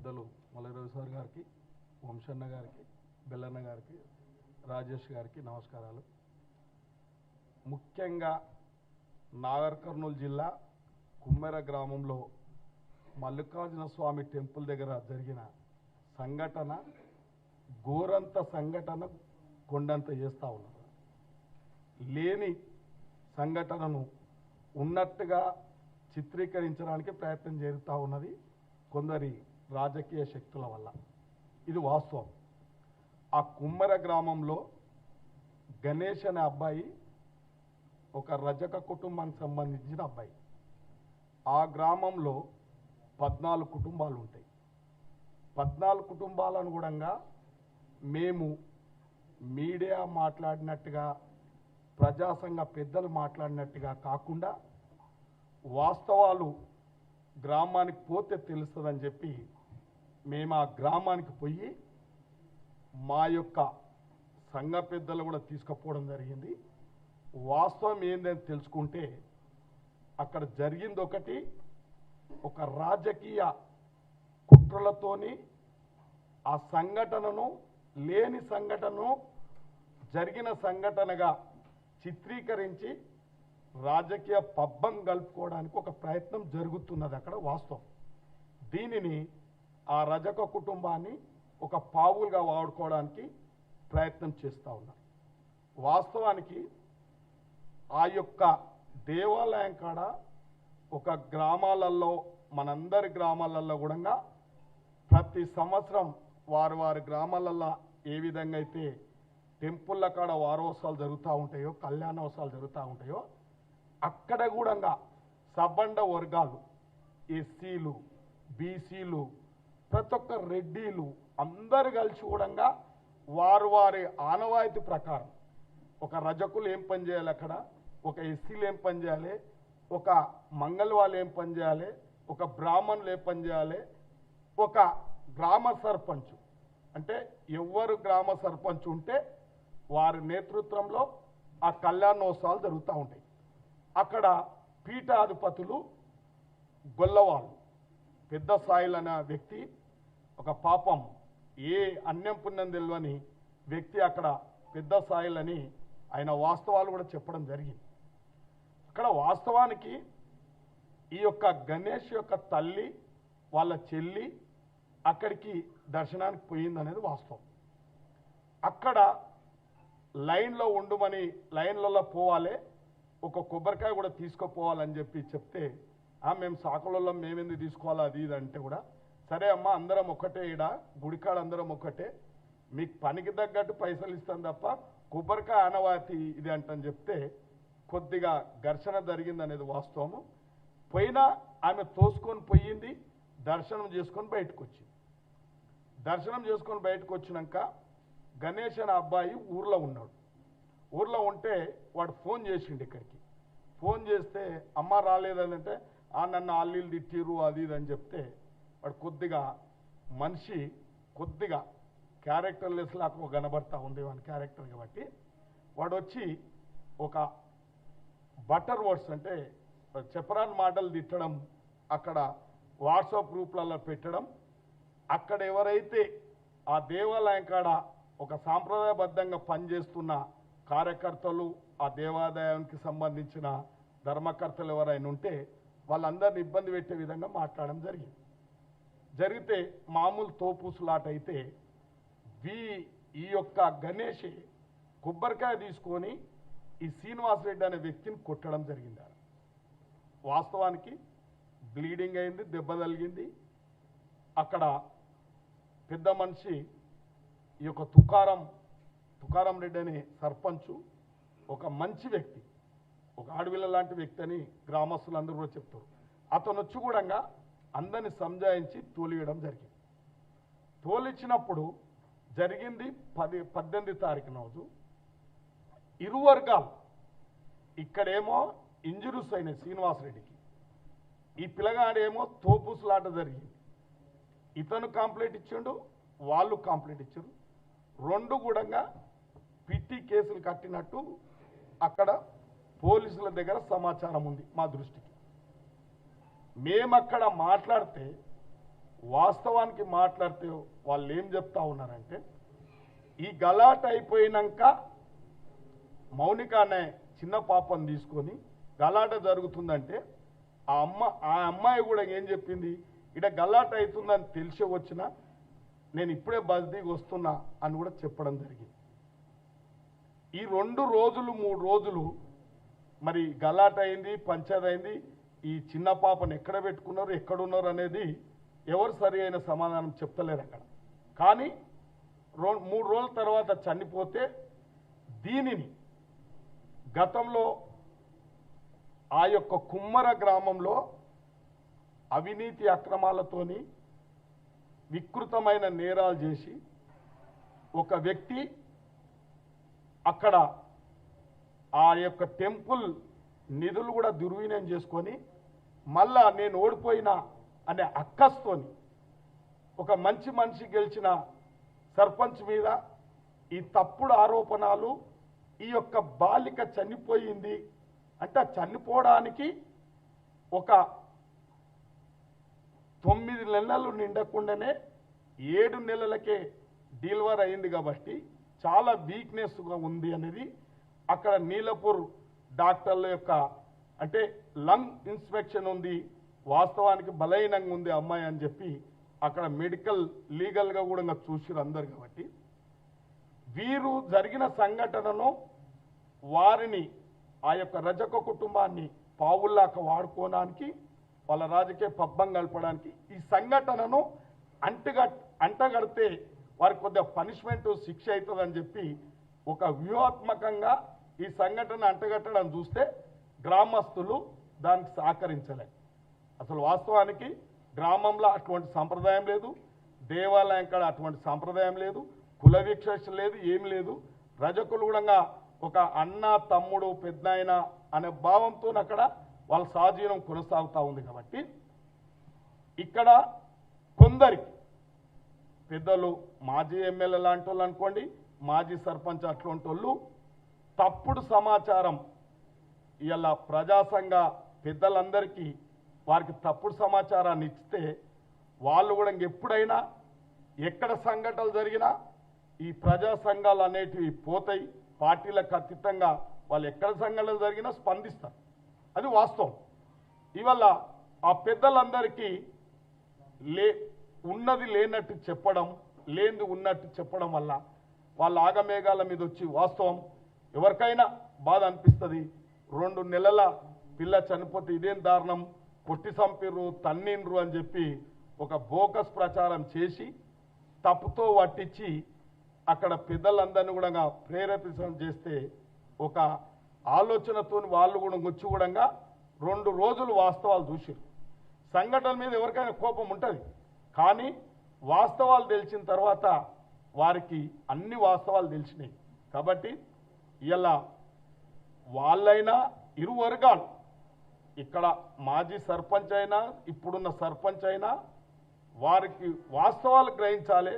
పెద్దలు మల్లెరవి సార్ గారికి, వంశన్న గారికి, బెల్లన్న గారికి, రాజేష్ గారికి నమస్కారాలు. ముఖ్యంగా నాగర్ కర్నూలు జిల్లా కుమ్మెర గ్రామంలో మల్లికార్జున స్వామి టెంపుల్ దగ్గర జరిగిన సంఘటన ఘోరంత సంఘటన కొండంత చేస్తూ ఉన్నారు. లేని సంఘటనను ఉన్నట్టుగా చిత్రీకరించడానికి ప్రయత్నం జరుగుతూ ఉన్నది కొందరి రాజకీయ శక్తుల వల్ల. ఇది వాస్తవం. ఆ కుమ్మెర గ్రామంలో గణేష్ అనే అబ్బాయి ఒక రజక కుటుంబానికి సంబంధించిన అబ్బాయి. ఆ గ్రామంలో 14 కుటుంబాలు ఉంటాయి. 14 కుటుంబాలను కూడా మేము మీడియా మాట్లాడినట్టుగా, ప్రజాసంఘ పెద్దలు మాట్లాడినట్టుగా కాకుండా వాస్తవాలు గ్రామానికి పోతే తెలుస్తుందని చెప్పి మేము ఆ గ్రామానికి పోయి మా యొక్క సంఘ పెద్దలు కూడా తీసుకుపోవడం జరిగింది. వాస్తవం ఏందని తెలుసుకుంటే అక్కడ జరిగింది ఒకటి, ఒక రాజకీయ కుట్రలతోని ఆ సంఘటనను లేని సంఘటనను జరిగిన సంఘటనగా చిత్రీకరించి రాజకీయ పబ్బం గలుపుకోవడానికి ఒక ప్రయత్నం జరుగుతున్నది అక్కడ వాస్తవం. దీనిని ఆ రజక కుటుంబాన్ని ఒక పావులుగా వాడుకోవడానికి ప్రయత్నం చేస్తూ ఉన్నారు. వాస్తవానికి ఆ యొక్క దేవాలయం కాడ ఒక గ్రామాలలో, మనందరి గ్రామాలలో కూడా ప్రతి సంవత్సరం వారి గ్రామాలలో ఏ విధంగా అయితే టెంపుల్ల కాడ వారోత్సవాలు జరుగుతూ ఉంటాయో, కళ్యాణోత్సవాలు జరుగుతూ ఉంటాయో, అక్కడ కూడా సబ్బండ వర్గాలు, ఎస్సీలు, బీసీలు, ప్రతి ఒక్క రెడ్డిలు అందరు కలిసి కూడా వారి ఆనవాయితీ ప్రకారం ఒక రజకులు ఏం పని చేయాలి, అక్కడ ఒక ఎస్సీలు ఏం పని చేయాలి, ఒక మంగళ వాళ్ళు ఏం పని చేయాలి, ఒక బ్రాహ్మణులు ఏం పని చేయాలి, ఒక గ్రామ సర్పంచ్ అంటే ఎవరు గ్రామ సర్పంచ్ ఉంటే వారి నేతృత్వంలో ఆ కళ్యాణోత్సవాలు జరుగుతూ ఉంటాయి. అక్కడ పీఠాధిపతులు గొల్లవాళ్ళు, పెద్ద సాయిల్ అనే వ్యక్తి, ఒక పాపం ఏ అన్యం పుణ్యం తెలియని వ్యక్తి అక్కడ పెద్ద సాయిల్ అని ఆయన వాస్తవాలు కూడా చెప్పడం జరిగింది. అక్కడ వాస్తవానికి ఈ యొక్క గణేష్ యొక్క తల్లి వాళ్ళ చెల్లి అక్కడికి దర్శనానికి పోయిందనేది వాస్తవం. అక్కడ లైన్లో ఉండమని, లైన్లలో పోవాలి, ఒక కొబ్బరికాయ కూడా తీసుకుపోవాలని చెప్పి చెప్తే, మేము సాకులలో మేమెందుకు తీసుకోవాలి అది ఇది అంటే కూడా, సరే అమ్మ అందరం ఒక్కటే, ఈడ గుడికాడ అందరం ఒక్కటే, మీకు పనికి తగ్గట్టు పైసలు ఇస్తాం తప్ప కొబ్బరికాయ ఆనవాతి ఇది అంటని చెప్తే కొద్దిగా ఘర్షణ జరిగిందనేది వాస్తవము. పోయినా ఆమె తోసుకొని పోయింది, దర్శనం చేసుకొని బయటకు వచ్చింది. దర్శనం చేసుకొని బయటకు వచ్చినాక గణేష్ అనే అబ్బాయి ఊర్లో ఉన్నాడు. ఊర్లో ఉంటే వాడు ఫోన్ చేసిండు ఇక్కడికి. ఫోన్ చేస్తే అమ్మ రాలేదంటే, నన్ను ఆల్లీలు తిట్టిరు అది ఇది అని చెప్తే, వాడు కొద్దిగా మనిషి కొద్దిగా క్యారెక్టర్ లెస్ లాగా కనబడతా ఉంది వాని క్యారెక్టర్ కాబట్టి, వాడు వచ్చి ఒక బటర్ వర్డ్స్ అంటే చెప్పరాని మాటలు తిట్టడం, అక్కడ వాట్సాప్ గ్రూప్లలో పెట్టడం, అక్కడ ఎవరైతే ఆ దేవాలయం కాడ ఒక సాంప్రదాయబద్ధంగా పనిచేస్తున్న కార్యకర్తలు, ఆ దేవాలయానికి సంబంధించిన ధర్మకర్తలు ఎవరైనా ఉంటే వాళ్ళందరినీ ఇబ్బంది పెట్టే విధంగా మాట్లాడడం జరిగితే మామూలు తోపుసులాట అయితే ఈ యొక్క గణేష్ కొబ్బరికాయ తీసుకొని ఈ శ్రీనివాసరెడ్డి అనే వ్యక్తిని కొట్టడం జరిగింది. వాస్తవానికి బ్లీడింగ్ అయింది, దెబ్బ తగిలింది. అక్కడ పెద్ద మనిషి ఈ యొక్క తుకారం రెడ్డి అనే సర్పంచు ఒక మంచి వ్యక్తి, ఒక ఆడవిల్ల లాంటి వ్యక్తి అని గ్రామస్తులందరూ కూడా చెప్తారు. అతను వచ్చి కూడా అందరిని సంజాయించి తోలియడం జరిగింది. తోలిచ్చినప్పుడు జరిగింది 18 తారీఖు రోజు ఇరు వర్గాలు, ఇక్కడేమో ఇంజురీస్ అయినాయి శ్రీనివాసరెడ్డికి, ఈ పిల్లగాడేమో తోపుసులాట జరిగింది. ఇతను కంప్లైంట్ ఇచ్చిండు, వాళ్ళు కంప్లైంట్ ఇచ్చారు. రెండు కూడా పిటి కేసులు కట్టినట్టు అక్కడ పోలీసుల దగ్గర సమాచారం ఉంది మా దృష్టికి. మేమక్కడ మాట్లాడితే వాస్తవానికి మాట్లాడితే వాళ్ళు ఏం చెప్తా ఉన్నారంటే ఈ గలాట అయిపోయినాక మౌనిక అనే చిన్న పాపను తీసుకొని గలాట జరుగుతుందంటే ఆ అమ్మాయి కూడా ఏం చెప్పింది, ఇక్కడ గలాట అవుతుందని తెలిసి వచ్చినా నేను ఇప్పుడే బస్ దిగి వస్తున్నా అని కూడా చెప్పడం జరిగింది. ఈ 2 రోజులు 3 రోజులు మరి గలాట అయింది, పంచాయతీ అయింది. ఈ చిన్న పాపను ఎక్కడ పెట్టుకున్నారు, ఎక్కడున్నారు అనేది ఎవరు సరి అయిన సమాధానం చెప్తలేరు అక్కడ. కానీ 3 రోజుల తర్వాత చనిపోతే దీనిని గతంలో ఆ యొక్క కుమ్మర గ్రామంలో అవినీతి అక్రమాలతోని వికృతమైన నేరాలు చేసి ఒక వ్యక్తి అక్కడ ఆ యొక్క టెంపుల్ నిధులు కూడా దుర్వినియోగం చేసుకొని మళ్ళా నేను ఓడిపోయినా అనే అక్కస్తోని ఒక మంచి మనిషి గెలిచిన సర్పంచ్ మీద ఈ తప్పుడు ఆరోపణలు, ఈ యొక్క బాలిక చనిపోయింది అంటే చనిపోవడానికి ఒక 9 నెలలు నిండకుండానే 7 నెలలకే డెలివరీ అయింది కాబట్టి చాలా వీక్నెస్గా ఉంది అనేది అక్కడ నీలపూర్ డాక్టర్ల యొక్క అంటే లంగ్ ఇన్స్పెక్షన్ ఉంది, వాస్తవానికి బలహీనంగా ఉంది అమ్మాయి అని చెప్పి అక్కడ మెడికల్ లీగల్గా కూడా చూసిరు అందరు. కాబట్టి వీరు జరిగిన సంఘటనను వారిని ఆ యొక్క రజక కుటుంబాన్ని పావుల్లాక వాడుకోవడానికి వాళ్ళ రాజకీయ పబ్బం గడపడానికి ఈ సంఘటనను అంటగడితే వారికి కొద్దిగా పనిష్మెంట్ శిక్ష అవుతుందని చెప్పి ఒక వ్యూహాత్మకంగా ఈ సంఘటన అంటగట్టడం చూస్తే గ్రామస్తులు దానికి సహకరించలేదు. అసలు వాస్తవానికి గ్రామంలో అటువంటి సంప్రదాయం లేదు, దేవాలయం కాడ అటువంటి సంప్రదాయం లేదు, కుల వివక్ష లేదు, ఏం లేదు. రజకులు కూడా ఒక అన్న తమ్ముడు పెద్దనాయన అనే భావంతో అక్కడ వాళ్ళ సహజీవనం కొనసాగుతూ ఉంది. కాబట్టి ఇక్కడ కొందరికి పెద్దలు మాజీ ఎమ్మెల్యే లాంటి వాళ్ళు అనుకోండి, మాజీ సర్పంచ్ అట్లాంటి వాళ్ళు తప్పుడు సమాచారం ఇలా ప్రజాసంఘ పెద్దలందరికీ వారికి తప్పుడు సమాచారాన్ని ఇస్తే వాళ్ళు కూడా ఎప్పుడైనా ఎక్కడ సంఘటనలు జరిగినా ఈ ప్రజా సంఘాలు అనేటివి పోతాయి. పార్టీలకు అతీతంగా వాళ్ళు ఎక్కడ సంఘటనలు జరిగినా స్పందిస్తారు, అది వాస్తవం. ఇవాళ ఆ పెద్దలందరికీ ఉన్నది లేనట్టు చెప్పడం, లేనిది ఉన్నట్టు చెప్పడం వల్ల వాళ్ళ ఆగమేఘాల మీద వచ్చి వాస్తవం ఎవరికైనా బాధ అనిపిస్తుంది. 2 నెలల పిల్ల చనిపోతే ఇదేం దారుణం, కొట్టి చంపిర్రు, తన్నిండ్రు అని చెప్పి ఒక బోకస్ ప్రచారం చేసి తప్పుతో పట్టించి అక్కడ పెద్దలందరినీ కూడా ప్రేరేపించడం చేస్తే ఒక ఆలోచనతో వాళ్ళు కూడా వచ్చి కూడా 2 రోజులు వాస్తవాలు చూసారు. సంఘటన మీద ఎవరికైనా కోపం ఉంటుంది, కానీ వాస్తవాలు తెలిసిన తర్వాత వారికి అన్ని వాస్తవాలు తెలిసినాయి. కాబట్టి ఇలా వాళ్ళైనా ఇరు వర్గాలు, ఇక్కడ మాజీ సర్పంచ్ అయినా ఇప్పుడున్న సర్పంచ్ అయినా వారికి వాస్తవాలు గ్రహించాలి,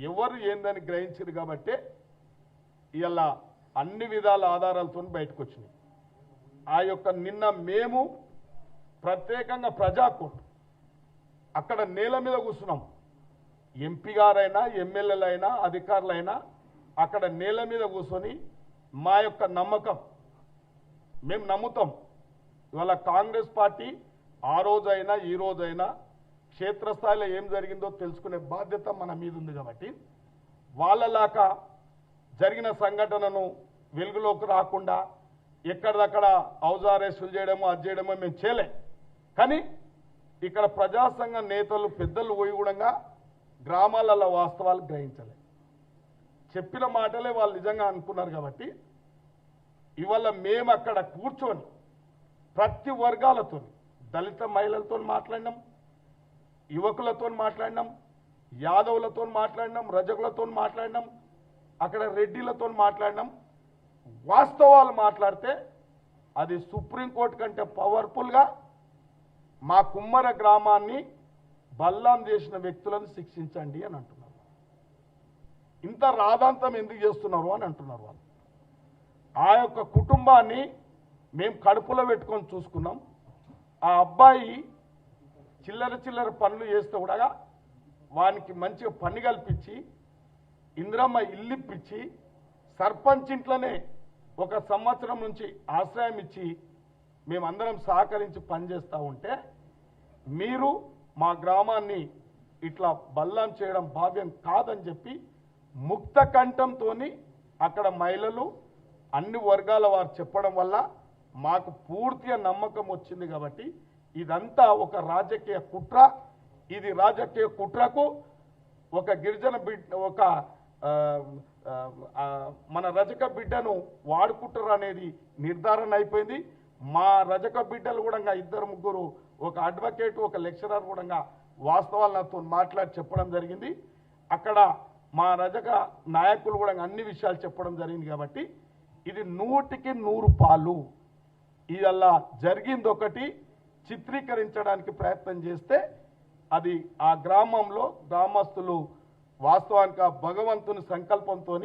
ఎవరు ఏందని గ్రహించారు. కాబట్టి ఇలా అన్ని విధాల ఆధారాలతో బయటకు వచ్చినాయి. ఆ యొక్క నిన్న మేము ప్రత్యేకంగా ప్రజాకోర్టు అక్కడ నేల మీద కూర్చున్నాం. ఎంపీ గారైనా ఎమ్మెల్యేలైనా అధికారులైనా అక్కడ నేల మీద కూర్చొని మా యొక్క నమ్మకం మేము నమ్ముతాం. ఇవాళ కాంగ్రెస్ పార్టీ ఆ రోజైనా ఈ రోజైనా క్షేత్రస్థాయిలో ఏం జరిగిందో తెలుసుకునే బాధ్యత మన మీద ఉంది. కాబట్టి వాళ్ళలాగా జరిగిన సంఘటనను వెలుగులోకి రాకుండా ఎక్కడిదక్కడ ఔజారేసులు చేయడమో అది చేయడమో మేము చేయలే. కానీ ఇక్కడ ప్రజాసంఘ నేతలు పెద్దలు పోయి కూడా గ్రామాలలో వాస్తవాలు గ్రహించలే, చెప్పిన మాటలే వాళ్ళు నిజంగా అనుకున్నారు. కాబట్టి ఇవాళ మేము అక్కడ కూర్చొని ప్రతి వర్గాలతో, దళిత మహిళలతో మాట్లాడినాం, యువకులతో మాట్లాడినాం, యాదవులతో మాట్లాడినాం, రజకులతో మాట్లాడినాం, అక్కడ రెడ్డిలతో మాట్లాడినాం. వాస్తవాలు మాట్లాడితే అది సుప్రీంకోర్టు కంటే పవర్ఫుల్గా మా కుమ్మర గ్రామాన్ని బల్లాం చేసిన వ్యక్తులను శిక్షించండి అని అంటున్నారు. ఇంత రాదాంతం ఎందుకు చేస్తున్నారు అని అంటున్నారు వాళ్ళు. ఆ యొక్క కుటుంబాన్ని మేము కడుపులో పెట్టుకొని చూసుకున్నాం. ఆ అబ్బాయి చిల్లర పనులు చేస్తే కూడా వానికి మంచిగా పని కల్పించి ఇంద్రమ్మ ఇల్లు ఇప్పించి సర్పంచ్ ఇంట్లోనే 1 సంవత్సరం నుంచి ఆశ్రయం ఇచ్చి మేమందరం సహకరించి పనిచేస్తూ ఉంటే మీరు మా గ్రామాన్ని ఇట్లా బల్లం చేయడం భావ్యం కాదని చెప్పి ముక్త కంఠంతో అక్కడ మహిళలు అన్ని వర్గాల వారు చెప్పడం వల్ల మాకు పూర్తిగా నమ్మకం వచ్చింది. కాబట్టి ఇదంతా ఒక రాజకీయ కుట్ర. ఇది రాజకీయ కుట్రకు ఒక గిరిజన బిడ్డ ఒక మన రజక బిడ్డను వాడుకుంటారు అనేది నిర్ధారణ అయిపోయింది. మా రజక బిడ్డలు కూడా 2-3 ఒక అడ్వకేట్ ఒక లెక్చరర్ కూడా వాస్తవాలు నాతో మాట్లాడి చెప్పడం జరిగింది. అక్కడ మా రజక నాయకులు కూడా అన్ని విషయాలు చెప్పడం జరిగింది. కాబట్టి ఇది 100కి 100 పాలు. ఇలా జరిగింది ఒకటి చిత్రీకరించడానికి ప్రయత్నం చేస్తే అది ఆ గ్రామంలో గ్రామస్తులు వాస్తవానికి భగవంతుని సంకల్పంతో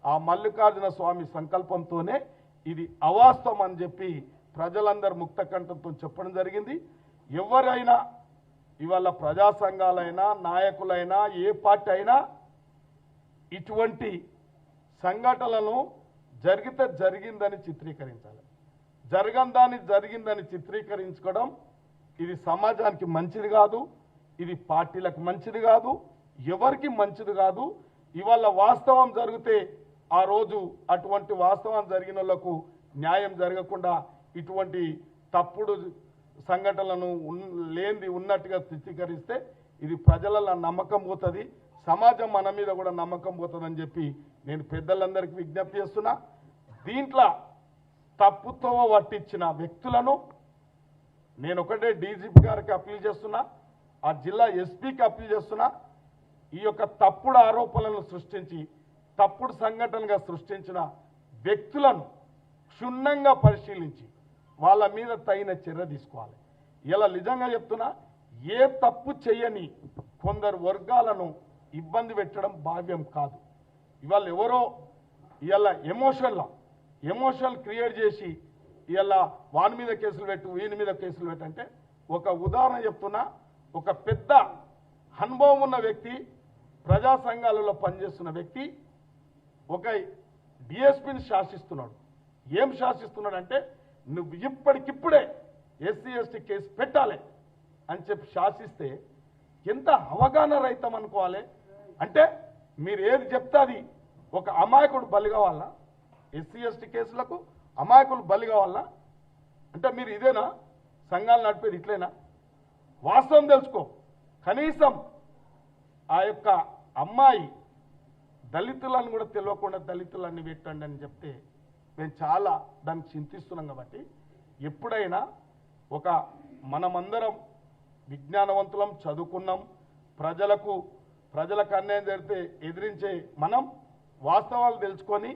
ఆ మల్లికార్జున స్వామి సంకల్పంతోనే ఇది అవాస్తవం అని చెప్పి ప్రజలందరూ ముక్త కంఠంతో చెప్పడం జరిగింది. ఎవరైనా ఇవాళ ప్రజా సంఘాలైనా నాయకులైనా ఏ పార్టీ అయినా ఇటువంటి సంఘటనలను జరిగితే జరిగిందని చిత్రీకరించాలి. జరగందాన్ని జరిగిందని చిత్రీకరించుకోవడం ఇది సమాజానికి మంచిది కాదు, ఇది పార్టీలకు మంచిది కాదు, ఎవరికి మంచిది కాదు. ఇవాళ వాస్తవం జరిగితే ఆ రోజు అటువంటి వాస్తవం జరిగిన వాళ్ళకు న్యాయం జరగకుండా ఇటువంటి తప్పుడు సంఘటనలను లేనిది ఉన్నట్టుగా చిత్రీకరిస్తే ఇది ప్రజల నమ్మకం పోతుంది, సమాజం మన మీద కూడా నమ్మకం పోతుందని చెప్పి నేను పెద్దలందరికీ విజ్ఞప్తి చేస్తున్నా. దీంట్లో తప్పుతో పట్టించిన వ్యక్తులను నేను ఒకటే డీజీపీ గారికి అప్పీల్ చేస్తున్నా, ఆ జిల్లా ఎస్పీకి అప్పీల్ చేస్తున్నా. ఈ యొక్క తప్పుడు ఆరోపణలను సృష్టించి తప్పుడు సంఘటనగా సృష్టించిన వ్యక్తులను క్షుణ్ణంగా పరిశీలించి వాళ్ళ మీద తగిన చర్య తీసుకోవాలి. ఇలా నిజంగా చెప్తున్నా, ఏ తప్పు చేయని కొందరు వర్గాలను ఇబ్బంది పెట్టడం భావ్యం కాదు. ఇవాళ ఎవరో ఇవాళ ఎమోషనల్ క్రియేట్ చేసి ఇవాళ వాని మీద కేసులు పెట్టు వీని మీద కేసులు పెట్టంటే ఒక ఉదాహరణ చెప్తున్నా. ఒక పెద్ద అనుభవం ఉన్న వ్యక్తి, ప్రజా సంఘాలలో పనిచేస్తున్న వ్యక్తి ఒక డిఎస్పీని శాసిస్తున్నాడు. ఏం శాసిస్తున్నాడంటే నువ్వు ఇప్పటికిప్పుడే ఎస్సీ ఎస్టీ కేసు పెట్టాలి అని చెప్పి శాసిస్తే ఎంత అవగాహన రహితం అనుకోవాలి. అంటే మీరు ఏది చెప్తే అది ఒక అమాయకుడు బలి కావాలా? ఎస్సీ ఎస్టీ కేసులకు అమాయకులు బలి కావాలా? అంటే మీరు ఇదేనా సంఘాలు నడిపేది? ఇట్లేనా? వాస్తవం తెలుసుకో. కనీసం ఆ యొక్క అమ్మాయి దళితులను కూడా తెలియకుండా దళితులన్నీ పెట్టండి అని చెప్తే మేము చాలా దానికి చింతిస్తున్నాం. కాబట్టి ఎప్పుడైనా ఒక మనమందరం విజ్ఞానవంతులం, చదువుకున్నాం, ప్రజలకు అన్యాయం జరిగితే ఎదిరించే మనం వాస్తవాలు తెలుసుకొని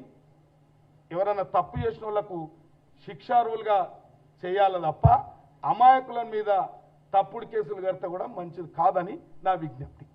ఎవరైనా తప్పు చేసిన వాళ్ళకు శిక్షార్హులుగా చేయాలి తప్ప అమాయకుల మీద తప్పుడు కేసులు కడితే కూడా మంచిది కాదని నా విజ్ఞప్తి.